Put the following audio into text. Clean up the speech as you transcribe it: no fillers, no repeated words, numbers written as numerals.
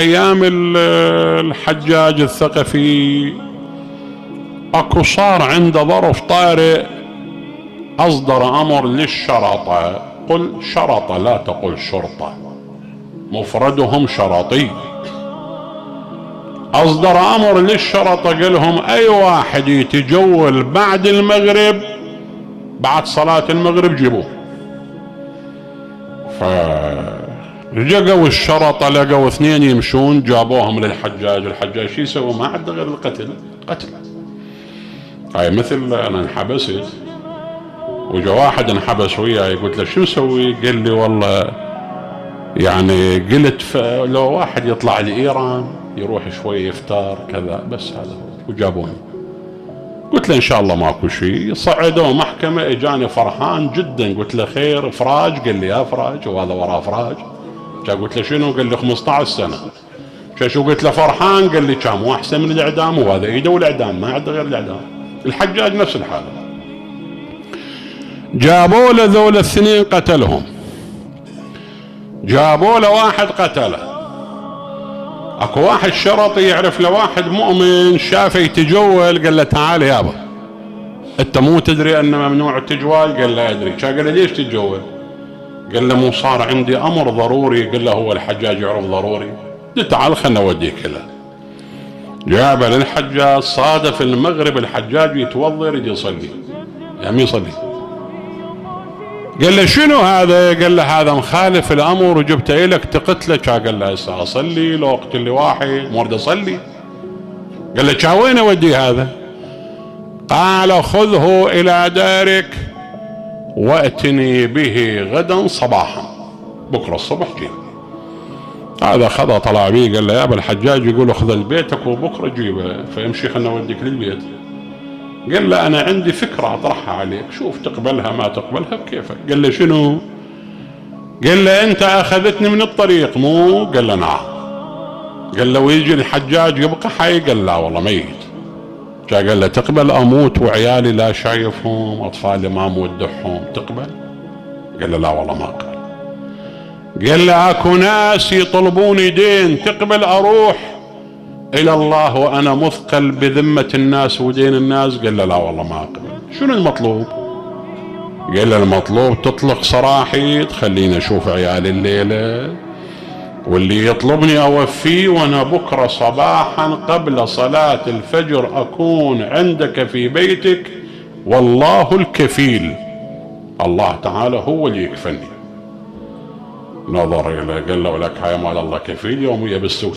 أيام الحجاج الثقفي أكو صار عنده ظرف طارئ، أصدر أمر للشرطة، قل شرطة لا تقل شرطة، مفردهم شرطي. أصدر أمر للشرطة قال لهم أي واحد يتجول بعد المغرب، بعد صلاة المغرب جيبوه. فرجعوا الشرطة لقوا اثنين يمشون، جابوهم للحجاج. الحجاج شو يسوي؟ ما عنده غير القتل. هاي مثل أنا انحبست وجا واحد انحبس وياي، قلت له شو مسوي؟ قال لي والله يعني قلت لو واحد يطلع لإيران يروح شوي يفتار كذا، بس هذا هو. وجابوني، قلت له ان شاء الله ماكو شيء. صعدوا محكمة، اجاني فرحان جدا، قلت له خير افراج؟ قال لي يا افراج، وهذا وراه افراج. قلت له شنو؟ قال لي 15 سنة. شو قلت له فرحان؟ قال لي كم واحسن من الاعدام، وهذا ايده والاعدام، ما عنده غير الاعدام. الحجاج نفس الحالة. جابوا له ذول الاثنين قتلهم، جابوا له واحد قتله. اكو واحد شرطي يعرف له واحد مؤمن شافه يتجول، قال له تعال يابا انت مو تدري ان ممنوع التجوال؟ قال له ادري. قال له ليش تتجول؟ قال له مو صار عندي امر ضروري. قال له هو الحجاج يعرف ضروري؟ قلت تعال خلنا اوديك له. جابه للحجاج، صادف المغرب الحجاج يتوضا يريد يصلي، يعني يصلي. قال له شنو هذا؟ قال له هذا مخالف الامر وجبته لك تقتله. قال له هسه اصلي لو اقتل لي واحد مرد اصلي؟ قال له وين اودي هذا؟ قال خذه الى دارك واتني به غدا صباحا، بكره الصبح جيب. هذا خذه طلع بيه، قال له يا ابا الحجاج يقول خذ لبيتك وبكره جيبه، فيمشي خلنا اوديك للبيت. قال له انا عندي فكره اطرحها عليك، شوف تقبلها ما تقبلها بكيفك. قال له شنو؟ قال له انت اخذتني من الطريق مو؟ قال له نعم. قال له ويجي الحجاج يبقى حي؟ قال لا والله ميت. قال له تقبل اموت وعيالي لا شايفهم، اطفالي ما مودعهم، تقبل؟ قال له لا والله ما اقبل. قال له اكو ناس يطلبوني دين، تقبل اروح الى الله وانا مثقل بذمة الناس ودين الناس؟ قال له لا والله ما اقبل. شنو المطلوب؟ قال له المطلوب تطلق سراحي، تخليني اشوف عيالي الليلة، واللي يطلبني اوفيه، وانا بكرة صباحا قبل صلاة الفجر اكون عندك في بيتك، والله الكفيل، الله تعالى هو اللي يكفني. نظر اليه قال له لك هاي مال الله كفيل، يوم يبس